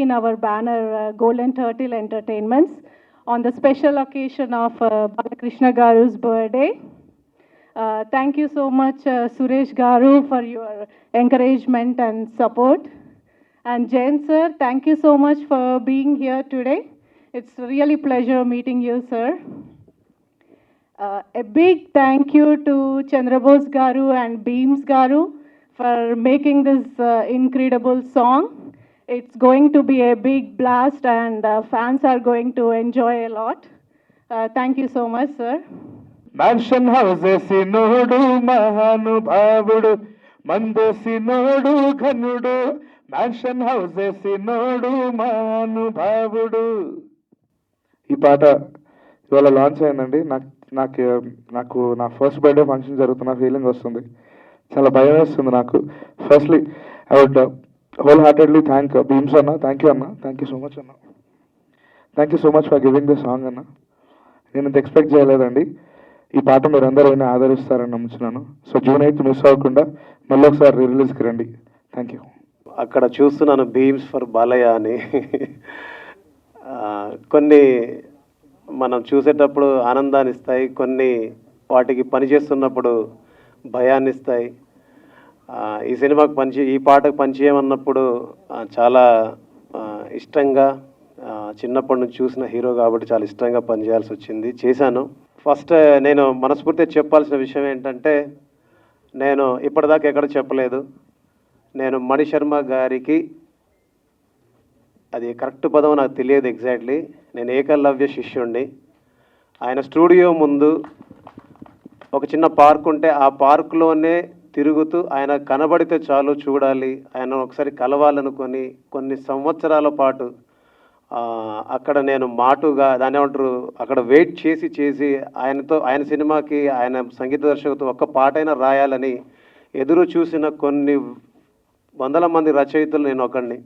in our banner Golden Turtle Entertainments on the special occasion of Balakrishna Garu's birthday. Thank you so much, Suresh Garu, for your encouragement and support. And Jain sir, thank you so much for being here today. It's really pleasure meeting you, sir. A big thank you to Chandrabose Garu and Beams Garu for making this incredible song. It's going to be a big blast and fans are going to enjoy a lot. Thank you so much, sir. Mansion హౌసేసినోడు మహానుభావుడు మందేసినోడు ఘనుడు mansion హౌసేసినోడు మహానుభావుడు. ఈ పాట ఇవాళ launch అయిందండి. నాకు నా ఫస్ట్ బర్త్డే ఫంక్షన్ జరుగుతున్న ఫీలింగ్ వస్తుంది. చాలా భయం వేస్తుంది నాకు. Firstly I would wholeheartedly thank Bheems అన్న. థ్యాంక్ యూ అన్న. థ్యాంక్ యూ సో మచ్ అన్న. Thank you so much for giving this song అన్న. నేను ఇంత ఎక్స్పెక్ట్ చేయలేదండి. ఈ పాట మీరు అందరూ అయినా ఆదరిస్తారని నమ్ముతున్నాను. సో జూన్ 8 మిస్ అవ్వకుండా మళ్ళీ ఒకసారి రిలీజ్కి రండి. Thank you. అక్కడ చూస్తున్నాను భీమ్స్ ఫర్ బాలయ్య అని. కొన్ని మనం చూసేటప్పుడు ఆనందాన్ని ఇస్తాయి, కొన్ని వాటికి పనిచేస్తున్నప్పుడు భయాన్ని ఇస్తాయి. ఈ సినిమాకి ఈ పాటకు పనిచేయమన్నప్పుడు చాలా ఇష్టంగా, చిన్నప్పటి నుంచి చూసిన హీరో కాబట్టి చాలా ఇష్టంగా పనిచేయాల్సి వచ్చింది. చేశాను. ఫస్ట్ నేను మనస్ఫూర్తిగా చెప్పాల్సిన విషయం ఏంటంటే, నేను ఇప్పటిదాకా ఎక్కడ చెప్పలేదు, నేను మణిశర్మ గారికి, అది కరెక్ట్ పదం నాకు తెలియదు ఎగ్జాక్ట్లీ, నేను ఏకలవ్య శిష్యుణ్ణి. ఆయన స్టూడియో ముందు ఒక చిన్న పార్క్ ఉంటే ఆ పార్కులోనే తిరుగుతూ ఆయన కనబడితే చాలు చూడాలి, ఆయన ఒకసారి కలవాలనుకొని కొన్ని సంవత్సరాల పాటు అక్కడ నేను మాటుగా దాని ఏమంటారు అక్కడ వెయిట్ చేసి ఆయన సినిమాకి ఆయన సంగీత దర్శకుతో ఒక్క పాటైనా రాయాలని ఎదురు చూసిన కొన్ని వందల మంది రచయితలు నేను ఒకడిని.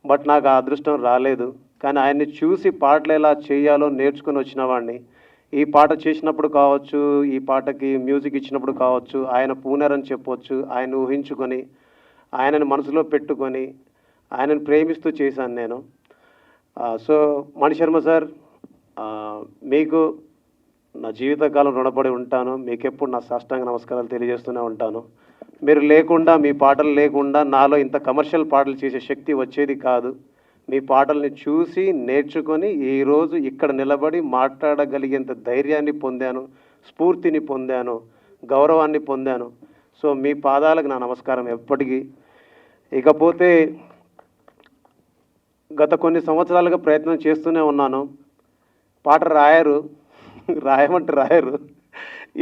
బట్ నాకు ఆ అదృష్టం రాలేదు. కానీ ఆయన్ని చూసి పాటలు ఎలా చేయాలో నేర్చుకుని వచ్చిన వాడిని. ఈ పాట చేసినప్పుడు కావచ్చు, ఈ పాటకి మ్యూజిక్ ఇచ్చినప్పుడు కావచ్చు, ఆయన పూనరని చెప్పవచ్చు. ఆయన ఊహించుకొని, ఆయనని మనసులో పెట్టుకొని, ఆయనను ప్రేమిస్తూ చేశాను నేను. సో మణిశర్మ సార్, మీకు నా జీవితకాలం రుణపడి ఉంటాను. మీకెప్పుడు నా సాష్టాంగ నమస్కారాలు తెలియజేస్తూనే ఉంటాను. మీరు లేకుండా, మీ పాటలు లేకుండా నాలో ఇంత కమర్షియల్ పాటలు చేసే శక్తి వచ్చేది కాదు. మీ పాటల్ని చూసి నేర్చుకొని ఈరోజు ఇక్కడ నిలబడి మాట్లాడగలిగేంత ధైర్యాన్ని పొందాను, స్ఫూర్తిని పొందాను, గౌరవాన్ని పొందాను. సో మీ పాదాలకు నా నమస్కారం ఎప్పటికీ. ఇకపోతే గత కొన్ని సంవత్సరాలుగా ప్రయత్నం చేస్తూనే ఉన్నాను. పాట రాయరు.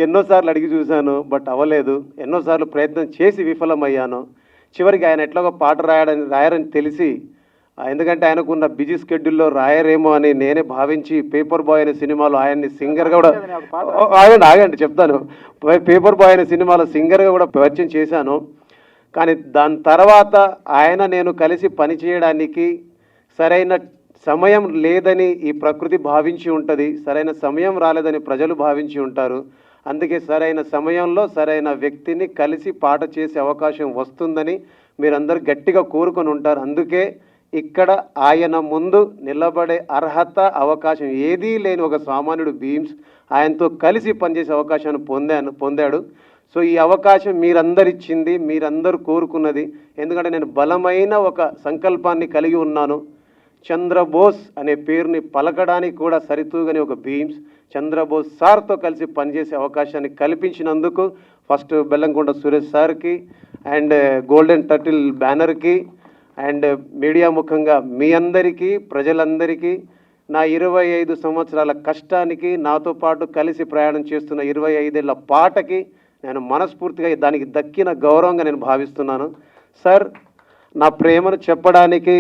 ఎన్నోసార్లు అడిగి చూశాను, బట్ అవ్వలేదు. ఎన్నోసార్లు ప్రయత్నం చేసి విఫలమయ్యాను. చివరికి ఆయన ఎట్లాగో పాట రాయరని తెలిసి, ఎందుకంటే ఆయనకున్న బిజీ స్కెడ్యూల్లో రాయరేమో అని నేనే భావించి పేపర్ బాయ్ అనే సినిమాలో ఆయన్ని సింగర్గా కూడా ఆగండి చెప్తాను. పేపర్ బాయ్ అనే సినిమాలో సింగర్గా కూడా పరిచయం చేశాను. కానీ దాని తర్వాత ఆయన నేను కలిసి పనిచేయడానికి సరైన సమయం లేదని ఈ ప్రకృతి భావించి ఉంటుంది, సరైన సమయం రాలేదని ప్రజలు భావించి ఉంటారు. అందుకే సరైన సమయంలో సరైన వ్యక్తిని కలిసి పాట చేసే అవకాశం వస్తుందని మీరందరూ గట్టిగా కోరుకొని ఉంటారు. అందుకే ఇక్కడ ఆయన ముందు నిలబడే అర్హత, అవకాశం ఏదీ లేని ఒక సామాన్యుడు భీమ్స్ ఆయనతో కలిసి పనిచేసే అవకాశాన్ని పొందాడు. సో ఈ అవకాశం మీరందరు ఇచ్చింది, మీరందరూ కోరుకున్నది. ఎందుకంటే నేను బలమైన ఒక సంకల్పాన్ని కలిగి ఉన్నాను. చంద్రబోస్ అనే పేరుని పలకడానికి కూడా సరితూగని ఒక భీమ్స్ చంద్రబోస్ సార్తో కలిసి పనిచేసే అవకాశాన్ని కల్పించినందుకు ఫస్ట్ బెల్లంకొండ సురేష్ సార్కి అండ్ గోల్డెన్ టర్టిల్ బ్యానర్కి అండ్ మీడియా ముఖంగా మీ అందరికీ, ప్రజలందరికీ నా 25 సంవత్సరాల కష్టానికి, నాతో పాటు కలిసి ప్రయాణం చేస్తున్న 25 ఏళ్ల పాటకి నేను మనస్ఫూర్తిగా దానికి దక్కిన గౌరవంగా నేను భావిస్తున్నాను. సార్, నా ప్రేమను చెప్పడానికి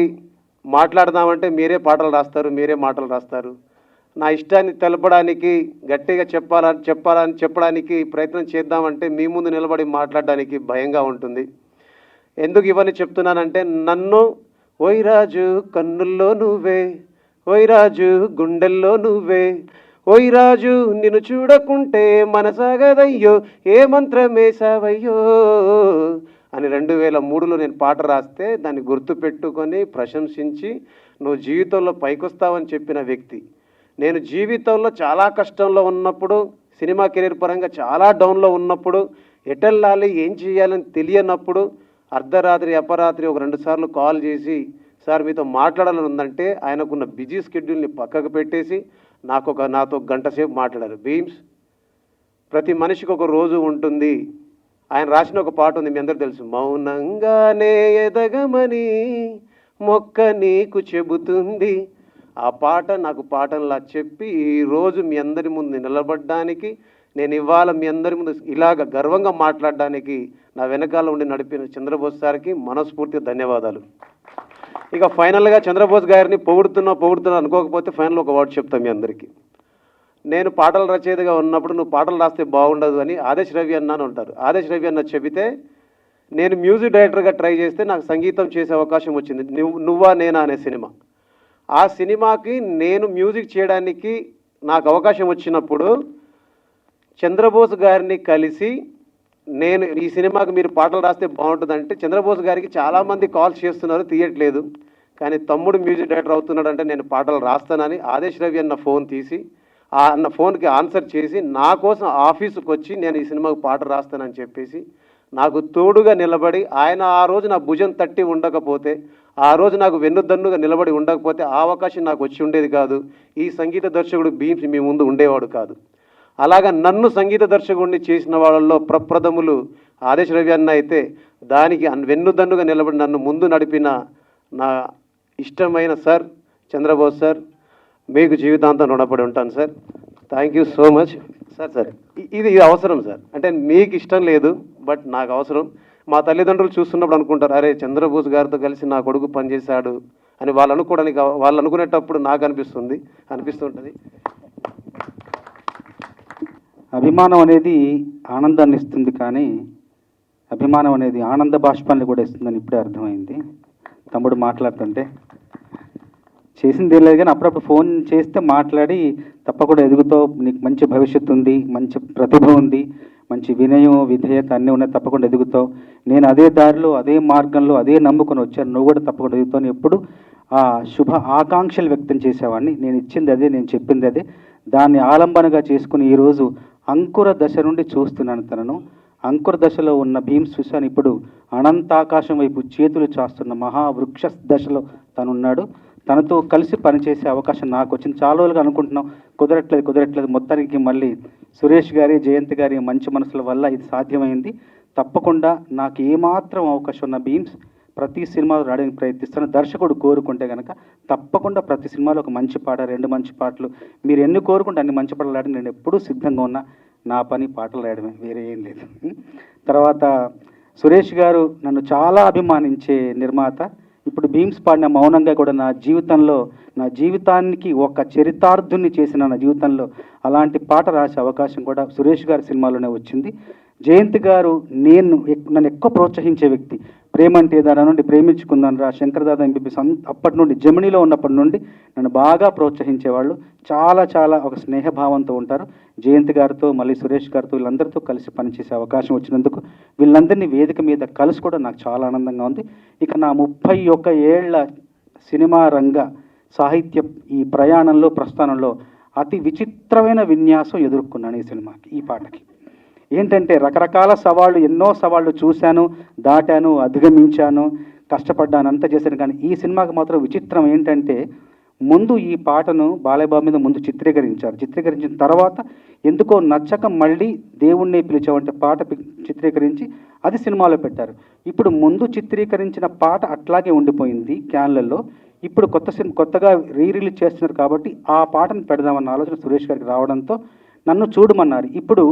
మాట్లాడదామంటే మీరే పాటలు రాస్తారు, మీరే మాటలు రాస్తారు. నా ఇష్టాన్ని తెలపడానికి, గట్టిగా చెప్పడానికి ప్రయత్నం చేద్దామంటే మీ ముందు నిలబడి మాట్లాడడానికి భయంగా ఉంటుంది. ఎందుకు ఇవన్నీ చెప్తున్నానంటే, నన్ను ఓయిరాజు కన్నుల్లో నువ్వే, ఓయిరాజు గుండెల్లో నువ్వే, ఓయిరాజు నిన్ను చూడకుంటే మనసాగదయ్యో, ఏ మంత్రమేసావయ్యో అని 2003లో నేను పాట రాస్తే దాన్ని గుర్తుపెట్టుకొని ప్రశంసించి నువ్వు జీవితంలో పైకొస్తావని చెప్పిన వ్యక్తి. నేను జీవితంలో చాలా కష్టంలో ఉన్నప్పుడు, సినిమా కెరీర్ పరంగా చాలా డౌన్లో ఉన్నప్పుడు, ఎటెళ్ళాలి ఏం చేయాలని తెలియనప్పుడు అర్ధరాత్రి అపరాత్రి ఒక 2 సార్లు కాల్ చేసి సార్ మీతో మాట్లాడాలని ఉందంటే ఆయనకున్న బిజీ స్కెడ్యూల్ని పక్కకు పెట్టేసి నాతో గంట సేపు మాట్లాడారు. భీమ్స్, ప్రతి మనిషికి ఒక రోజు ఉంటుంది. ఆయన రాసిన ఒక పాట ఉంది, మీ అందరూ తెలుసు, మౌనంగానే ఎదగమని మొక్క నీకు చెబుతుంది. ఆ పాట నాకు పాఠంలా చెప్పి ఈరోజు మీ అందరి ముందు నిలబడడానికి, నేను ఇవాళ మీ అందరి ముందు ఇలాగ గర్వంగా మాట్లాడడానికి నా వెనకాల ఉండి నడిపిన చంద్రబోస్ సార్కి మనస్ఫూర్తిగా ధన్యవాదాలు. ఇక ఫైనల్గా చంద్రబోస్ గారిని పొగుడుతున్నా అనుకోకపోతే ఫైనల్ ఒక వర్డ్ చెప్తాను మీ అందరికీ. నేను పాటల రచయితగా ఉన్నప్పుడు నువ్వు పాటలు రాస్తే బాగుండదు అని ఆదేశ్ రవి అన్న అని ఉంటారు. ఆదేశ్ రవి అన్న చెబితే నేను మ్యూజిక్ డైరెక్టర్గా ట్రై చేస్తే నాకు సంగీతం చేసే అవకాశం వచ్చింది, నువ్వా నేనా అనే సినిమా. ఆ సినిమాకి నేను మ్యూజిక్ చేయడానికి నాకు అవకాశం వచ్చినప్పుడు చంద్రబోస్ గారిని కలిసి నేను ఈ సినిమాకి మీరు పాటలు రాస్తే బాగుంటుందంటే, చంద్రబోస్ గారికి చాలామంది కాల్స్ చేస్తున్నారు, తీయట్లేదు, కానీ తమ్ముడు మ్యూజిక్ డైరెక్టర్ అవుతున్నాడంటే నేను పాటలు రాస్తానని ఆదేశ్ రవి అన్న ఫోన్ తీసి ఆ అన్న ఫోన్కి ఆన్సర్ చేసి నా కోసం ఆఫీసుకు వచ్చి నేను ఈ సినిమాకు పాట రాస్తానని చెప్పేసి నాకు తోడుగా నిలబడి, ఆయన ఆ రోజు నా భుజం తట్టి ఉండకపోతే, ఆ రోజు నాకు వెన్నుదన్నుగా నిలబడి ఉండకపోతే ఆ అవకాశం నాకు వచ్చి ఉండేది కాదు. ఈ సంగీత దర్శకుడు భీమ్స్ మీ ముందు ఉండేవాడు కాదు. అలాగా నన్ను సంగీత దర్శకుడిని చేసిన వాళ్ళల్లో ప్రప్రథములు ఆదేశ్ రవి అన్న అయితే, దానికి వెన్నుదన్నుగా నిలబడి నన్ను ముందు నడిపిన నా ఇష్టమైన సార్ చంద్రబోస్ సార్, మీకు జీవితాంతం రుణపడి ఉంటాను sir. Thank you so much sir. ఇది అవసరం సార్, అంటే మీకు ఇష్టం లేదు బట్ నాకు అవసరం. మా తల్లిదండ్రులు చూస్తున్నప్పుడు అనుకుంటారు, అరే చంద్రబోస్ గారితో కలిసి నా కొడుకు పనిచేశాడు అని వాళ్ళు అనుకునేటప్పుడు నాకు అనిపిస్తుంటుంది. అభిమానం అనేది ఆనందాన్ని ఇస్తుంది, కానీ అభిమానం అనేది ఆనంద బాష్పాన్ని కూడా ఇస్తుందని ఇప్పుడే అర్థమైంది తమ్ముడు మాట్లాడుతుంటే. చేసింది ఏం లేదు, కానీ అప్పుడప్పుడు ఫోన్ చేస్తే మాట్లాడి తప్పకుండా ఎదుగుతావు, నీకు మంచి భవిష్యత్తు ఉంది, మంచి ప్రతిభ ఉంది, మంచి వినయం విధేయత అన్నీ ఉన్నాయి, తప్పకుండా ఎదుగుతావు, నేను అదే దారిలో అదే మార్గంలో అదే నమ్ముకొని వచ్చాను, నువ్వు కూడా తప్పకుండా ఎదుగుతావు, ఎప్పుడు ఆ శుభ ఆకాంక్షలు వ్యక్తం చేసేవాడిని. నేను ఇచ్చింది అదే, నేను చెప్పింది అదే, దాన్ని ఆలంబనగా చేసుకుని ఈరోజు అంకుర దశ నుండి చూస్తున్నాను తనను. అంకుర దశలో ఉన్న భీమ్స్ సుశాన్ ఇప్పుడు అనంతాకాశం వైపు చేతులు చాస్తున్న మహావృక్ష దశలో తనున్నాడు. తనతో కలిసి పనిచేసే అవకాశం నాకు వచ్చింది. చాలా రోజులుగా అనుకుంటున్నాం, కుదరట్లేదు. మొత్తానికి మళ్ళీ సురేష్ గారి, జయంత్ గారి మంచి మనసుల వల్ల ఇది సాధ్యమైంది. తప్పకుండా నాకు ఏమాత్రం అవకాశం ఉన్న భీమ్స్ ప్రతి సినిమాలో రాయడానికి ప్రయత్నిస్తాను. దర్శకుడు కోరుకుంటే కనుక తప్పకుండా ప్రతి సినిమాలో ఒక మంచి పాట, 2 మంచి పాటలు, మీరు ఎన్ని కోరుకుంటే అన్ని మంచి పాటలు రాయడానికి నేను ఎప్పుడూ సిద్ధంగా ఉన్నా. నా పని పాటలు రాయడమే, వేరే ఏం లేదు. తర్వాత సురేష్ గారు నన్ను చాలా అభిమానించే నిర్మాత. ఇప్పుడు భీమ్స్ పాడిన మౌనంగా కూడా నా జీవితానికి ఒక చరితార్థుని చేసిన నా జీవితంలో అలాంటి పాట రాసే అవకాశం కూడా సురేష్ గారి సినిమాలోనే వచ్చింది. జయంత్ గారు నన్ను ఎక్కువ ప్రోత్సహించే వ్యక్తి. ప్రేమంటే దాని నుండి ప్రేమించుకుందాను రా, శంకరదాదా ఎంబీబీఎస్ అప్పటి నుండి జమినీలో ఉన్నప్పటి నుండి నన్ను బాగా ప్రోత్సహించేవాళ్ళు. చాలా ఒక స్నేహభావంతో ఉంటారు. జయంత్ గారితో, మళ్ళీ సురేష్ గారితో, వీళ్ళందరితో కలిసి పనిచేసే అవకాశం వచ్చినందుకు వీళ్ళందరినీ వేదిక మీద కలిసి కూడా నాకు చాలా ఆనందంగా ఉంది. ఇక నా 31 ఏళ్ల సినిమా రంగ సాహిత్య ఈ ప్రస్థానంలో అతి విచిత్రమైన విన్యాసం ఎదుర్కొన్నాను ఈ సినిమాకి, ఈ పాటకి. ఏంటంటే రకరకాల ఎన్నో సవాళ్ళు చూశాను, దాటాను, అధిగమించాను, కష్టపడ్డాను, అంతా చేశాను. కానీ ఈ సినిమాకి మాత్రం విచిత్రం ఏంటంటే, ముందు ఈ పాటను బాలయ్యబాబు మీద ముందు చిత్రీకరించిన తర్వాత ఎందుకో నచ్చక మళ్ళీ దేవుణ్ణి పిలిచావంటే పాట చిత్రీకరించి అది సినిమాలో పెట్టారు. ఇప్పుడు ముందు చిత్రీకరించిన పాట అట్లాగే ఉండిపోయింది క్యాన్లలో. ఇప్పుడు కొత్తగా రిలీజ్ చేస్తున్నారు కాబట్టి ఆ పాటను పెడదామన్న ఆలోచన సురేష్ గారికి రావడంతో నన్ను చూడమన్నారు. ఇప్పుడు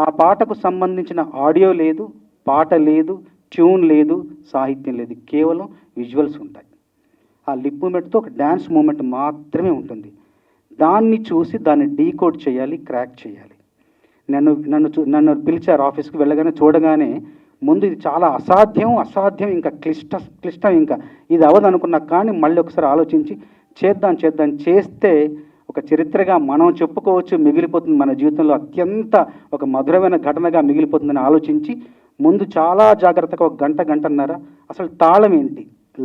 ఆ పాటకు సంబంధించిన ఆడియో లేదు, పాట లేదు, ట్యూన్ లేదు, సాహిత్యం లేదు, కేవలం విజువల్స్ ఉంటాయి. ఆ లిప్ మూమెంట్తో ఒక డ్యాన్స్ మూమెంట్ మాత్రమే ఉంటుంది. దాన్ని చూసి దాన్ని డీకోడ్ చేయాలి, క్రాక్ చేయాలి. నన్ను పిలిచారు ఆఫీస్కి. వెళ్ళగానే చూడగానే ముందు ఇది చాలా అసాధ్యం, ఇంకా క్లిష్టం, ఇంకా ఇది అవ్వదు అనుకున్నా. కానీ మళ్ళీ ఒకసారి ఆలోచించి చేద్దాం చేస్తే ఒక చరిత్రగా మనం చెప్పుకోవచ్చు, మిగిలిపోతుంది మన జీవితంలో, అత్యంత ఒక మధురమైన ఘటనగా మిగిలిపోతుందని ఆలోచించి ముందు చాలా జాగ్రత్తగా ఒక గంటన్నర అసలు తాళం ఏంటి,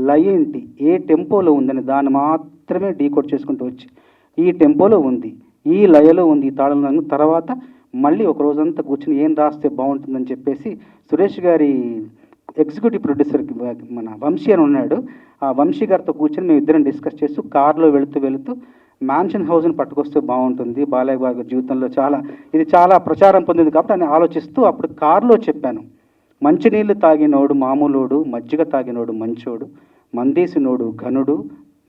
లయ ఏంటి, ఏ టెంపోలో ఉందని దాన్ని మాత్రమే డీకోడ్ చేసుకుంటూ వచ్చి ఈ టెంపోలో ఉంది, ఈ లయలో ఉంది, ఈ తాళంలో తర్వాత మళ్ళీ ఒక రోజంతా కూర్చుని ఏం రాస్తే బాగుంటుందని చెప్పేసి సురేష్ గారి ఎగ్జిక్యూటివ్ ప్రొడ్యూసర్కి మన వంశీ అని ఉన్నాడు, ఆ వంశీ గారితో కూర్చొని మేము ఇద్దరం డిస్కస్ చేస్తూ కార్లో వెళుతూ మ్యాన్షన్ హౌస్ని పట్టుకొస్తే బాగుంటుంది, బాలయ్య గారి జీవితంలో ఇది చాలా ప్రచారం పొందింది కాబట్టి అని ఆలోచిస్తూ అప్పుడు కారులో చెప్పాను, మంచినీళ్ళు తాగినోడు మామూలోడు, మజ్జిగ తాగినోడు మంచోడు, మందేసినోడు ఘనుడు,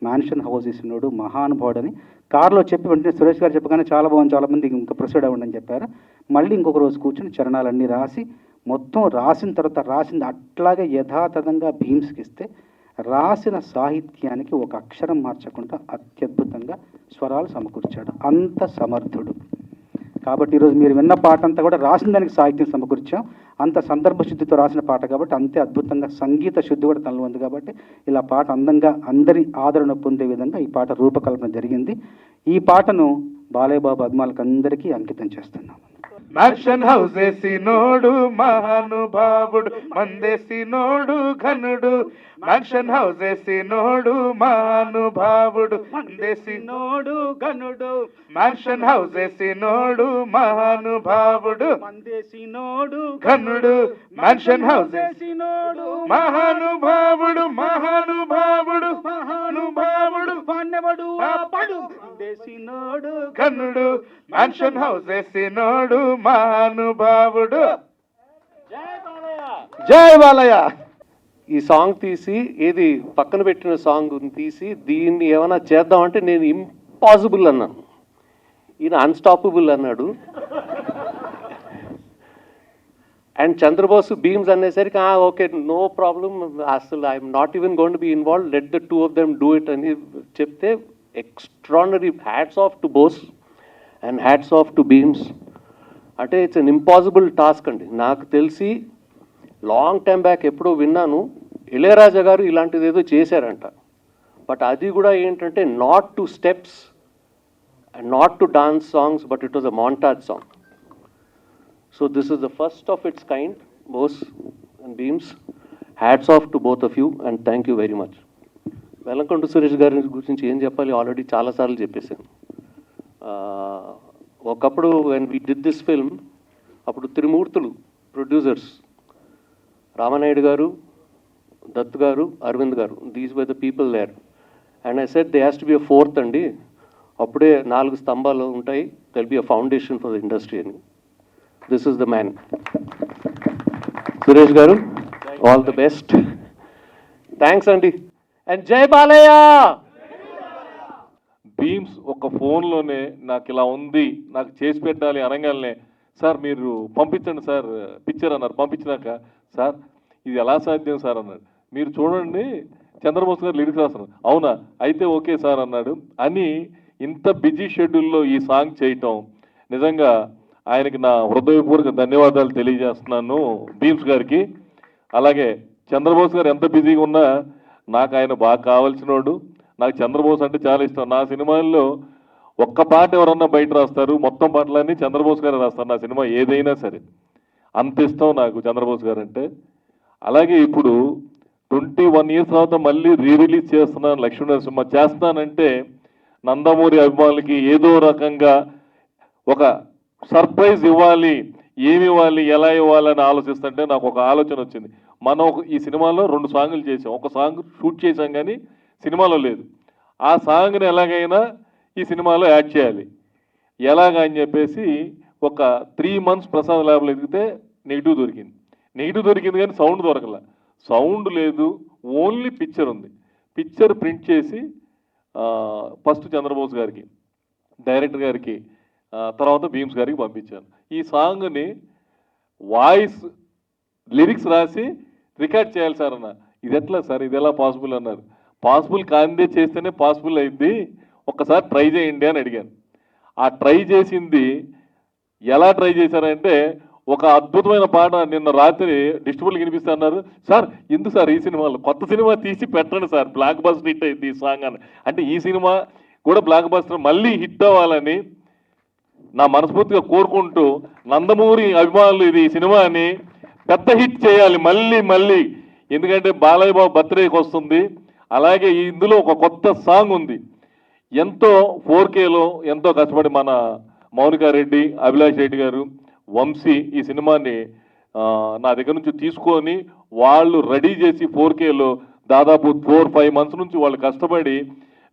మ్యాన్షన్ హౌస్ వేసినోడు మహానుభావుడని కారులో చెప్పి వెంటనే సురేష్ గారు చెప్పగానే చాలా బాగుంది, చాలామంది ఇంకా ప్రొసీడ్ అవ్వండి అని చెప్పారు. మళ్ళీ ఇంకొక రోజు కూర్చొని చరణాలన్నీ రాసి మొత్తం రాసిన తర్వాత రాసింది అట్లాగే యథాతథంగా భీమ్స్కి ఇస్తే రాసిన సాహిత్యానికి ఒక అక్షరం మార్చకుండా అత్యద్భుతంగా స్వరాలు సమకూర్చాడు. అంత సమర్థుడు. కాబట్టి ఈరోజు మీరు విన్న పాట అంతా కూడా రాసిన దానికి సాహిత్యం సమకూర్చాం. అంత సందర్భ శుద్ధితో రాసిన పాట కాబట్టి అంతే అద్భుతంగా సంగీత శుద్ధి కూడా తనలో ఉంది. కాబట్టి ఇలా పాట అందంగా అందరి ఆదరణ పొందే విధంగా ఈ పాట రూపకల్పన జరిగింది. ఈ పాటను బాలయ్య బాబు అభిమానులకు అందరికీ అంకితం చేస్తున్నాం. మ్యాన్షన్ హౌస్ వేసినోడు మహానుభావుడు, మందేసినోడు ఘనుడు, మ్యాన్షన్ హౌస్ వేసినోడు మహానుభావుడు, మందేసినోడు ఘనుడు, మ్యాన్షన్ హౌస్ వేసినోడు మహానుభావుడు, మందేసినోడు ఘనుడు, మ్యాన్షన్ హౌస్ వేసినోడు మహానుభావుడు, మహానుభావుడు, మహానుభావుడు, వన్నెవడు ఆపడు, మందేసినోడు ఘనుడు, మ్యాన్షన్ హౌస్ వేసినోడు మహానుభావుడు. జై బాలయ్య. ఈ సాంగ్ తీసి ఏది పక్కన పెట్టిన సాంగ్ తీసి దీన్ని ఏమైనా చేద్దామంటే నేను ఇంపాసిబుల్ అన్నాను, ఈయన అన్స్టాపబుల్ అన్నాడు. అండ్ చంద్రబోస్ బీమ్స్ అనేసరికి ఓకే నో ప్రాబ్లం, అసలు I'm not even going to be involve, let the two of them do it అని చెప్తే extraordinary. Hats off to Bose and hats off to Bheems. అంటే ఇట్స్ అన్ ఇంపాసిబుల్ టాస్క్ అండి. నాకు తెలిసి long time back ఎప్పుడో విన్నాను, ఇళయరాజా గారు ఇలాంటిది ఏదో చేశారంట. బట్ అది కూడా ఏంటంటే not to steps and not to dance songs, but it was a montage song. So this is the first of its kind. Bose and Bheems, hats off to both of you and thank you very much. Velankonda Suresh గారి గురించి ఏం చెప్పాలి, already చాలాసార్లు చెప్పేశాను. ఒకప్పుడు when we did this film, అప్పుడు త్రిమూర్తులు producers, Ramanaidu గారు, దత్ గారు, అరవింద్ గారు, these were the people there. And I said they has to be a fourth అండి, అప్పుడే 4 స్తంభాలు ఉంటాయి, they'll be a foundation for the industry అని. This is the man. Suresh garu, all the best. Thanks అండి. అండ్ జై బాలయ్య. బీమ్స్ ఒక ఫోన్లోనే నాకు ఇలా ఉంది, నాకు చేసి పెట్టాలి అనగానే, సార్ మీరు పంపించండి సార్ పిక్చర్ అన్నారు. పంపించినాక సార్ ఇది ఎలా సాధ్యం సార్ అన్నాడు. మీరు చూడండి చంద్రబోస్ గారు లిరిక్స్ రాస్తున్నారు. అవునా, అయితే ఓకే సార్ అన్నాడు. అని ఇంత బిజీ షెడ్యూల్లో ఈ సాంగ్ చేయటం నిజంగా ఆయనకి నా హృదయపూర్వక ధన్యవాదాలు తెలియజేస్తున్నాను బీమ్స్ గారికి. అలాగే చంద్రబోస్ గారు ఎంత బిజీగా ఉన్నా నాకు ఆయన బాగా కావాల్సినోడు. నాకు చంద్రబోస్ అంటే చాలా ఇష్టం. నా సినిమాల్లో ఒక్క పాట ఎవరన్నా బయట రాస్తారు, మొత్తం పాటలన్నీ చంద్రబోస్ గారు రాస్తారు. నా సినిమా ఏదైనా సరే అంత ఇష్టం నాకు చంద్రబోస్ గారు అంటే. అలాగే ఇప్పుడు 21 years తర్వాత మళ్ళీ రిలీజ్ చేస్తున్నాను లక్ష్మీనరసింహ. చేస్తానంటే నందమూరి అభిమానులకి ఏదో రకంగా ఒక సర్ప్రైజ్ ఇవ్వాలి. ఏమి ఇవ్వాలి, ఎలా ఇవ్వాలని ఆలోచిస్తుంటే నాకు ఒక ఆలోచన వచ్చింది. మనం ఈ సినిమాలో 2 సాంగులు చేసాం. ఒక సాంగ్ షూట్ చేసాం కానీ సినిమాలో లేదు. ఆ సాంగ్ని ఎలాగైనా ఈ సినిమాలో యాడ్ చేయాలి. ఎలాగా అని చెప్పేసి ఒక 3 months ప్రసాద్ ల్యాబ్లో ఎదిగితే నెగిటివ్ దొరికింది కానీ సౌండ్ దొరకల. సౌండ్ లేదు, ఓన్లీ పిక్చర్ ఉంది. పిక్చర్ ప్రింట్ చేసి ఫస్ట్ చంద్రబోస్ గారికి, డైరెక్టర్ గారికి, తర్వాత బీమ్స్ గారికి పంపించాను. ఈ సాంగ్ని వాయిస్ లిరిక్స్ రాసి రికార్డ్ చేయాలి సార్ అన్న. ఇది ఎట్లా సార్, ఇది ఎలా పాసిబుల్ అన్నారు. పాసిబుల్ కాందే చేస్తేనే పాసిబుల్ అయింది, ఒక్కసారి ట్రై చేయండి అని అడిగాను. ఆ ట్రై చేసింది ఎలా ట్రై చేశారంటే, ఒక అద్భుతమైన పాట నిన్న రాత్రి డిస్ట్రిబ్యూటర్కి వినిపిస్తా అన్నారు. సార్ ఎందుకు సార్ ఈ సినిమాలో కొత్త సినిమా తీసి పెట్టండి సార్, బ్లాక్ బస్టర్ హిట్ అయింది ఈ సాంగ్ అని. అంటే ఈ సినిమా కూడా బ్లాక్ బస్టర్ మళ్ళీ హిట్ అవ్వాలని నా మనస్ఫూర్తిగా కోరుకుంటూ, నందమూరి అభిమానులు ఇది సినిమాని పెద్ద హిట్ చేయాలి మళ్ళీ మళ్ళీ, ఎందుకంటే బాలయ్య బాబు బర్త్డేకి వస్తుంది. అలాగే ఇందులో ఒక కొత్త సాంగ్ ఉంది, ఎంతో 4Kలో ఎంతో కష్టపడి మన మౌనికా రెడ్డి, అభిలాష్ రెడ్డి గారు, వంశీ ఈ సినిమాని నా దగ్గర నుంచి తీసుకొని వాళ్ళు రెడీ చేసి 4Kలో దాదాపు 4-5 మంత్స్ నుంచి వాళ్ళు కష్టపడి,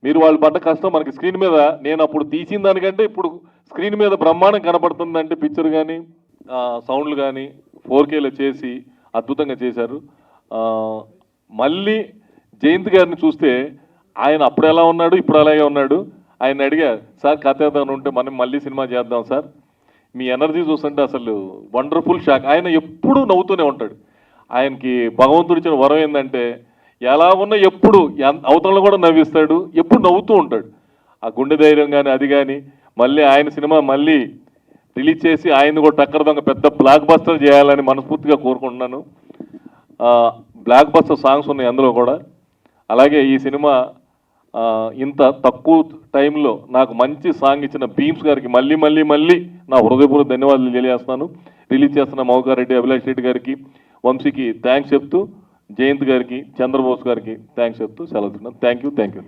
మీరు వాళ్ళు పడ్డ కష్టం మనకి స్క్రీన్ మీద, నేను అప్పుడు తీసిన దానికంటే ఇప్పుడు స్క్రీన్ మీద బ్రహ్మాండం కనపడుతుందంటే పిక్చర్ కానీ సౌండ్లు కానీ 4Kలో చేసి అద్భుతంగా చేశారు. మళ్ళీ జయంత్ గారిని చూస్తే ఆయన అప్పుడు ఎలా ఉన్నాడు, ఇప్పుడు అలాగే ఉన్నాడు. ఆయన అడిగా, సార్ కథ ఏదైనా ఉంటే మనం మళ్ళీ సినిమా చేద్దాం సార్, మీ ఎనర్జీ చూస్తుంటే అసలు వండర్ఫుల్ షాక్. ఆయన ఎప్పుడూ నవ్వుతూనే ఉంటాడు. ఆయనకి భగవంతుడు ఇచ్చిన వరం ఏంటంటే ఎలా ఉన్నా ఎప్పుడు అవతలను కూడా నవ్విస్తాడు, ఎప్పుడు నవ్వుతూ ఉంటాడు. ఆ గుండె ధైర్యం కానీ అది కానీ, మళ్ళీ ఆయన సినిమా మళ్ళీ రిలీజ్ చేసి ఆయన కూడా టక్కర దొంగ పెద్ద బ్లాక్ బస్టర్ చేయాలని మనస్ఫూర్తిగా కోరుకుంటున్నాను. బ్లాక్ బస్టర్ సాంగ్స్ ఉన్నాయి అందులో కూడా. అలాగే ఈ సినిమా ఇంత తక్కువ టైంలో నాకు మంచి సాంగ్ ఇచ్చిన భీమ్స్ గారికి మళ్ళీ మళ్ళీ మళ్ళీ నా హృదయపూర్వక ధన్యవాదాలు తెలియజేస్తున్నాను. రిలీజ్ చేస్తున్న మౌనికా రెడ్డి, అభిలాష్ రెడ్డి గారికి, వంశీకి థ్యాంక్స్ చెప్తూ, జయంత్ గారికి, చంద్రబోస్ గారికి థ్యాంక్స్ చెప్తూ సెలవు. Thank you.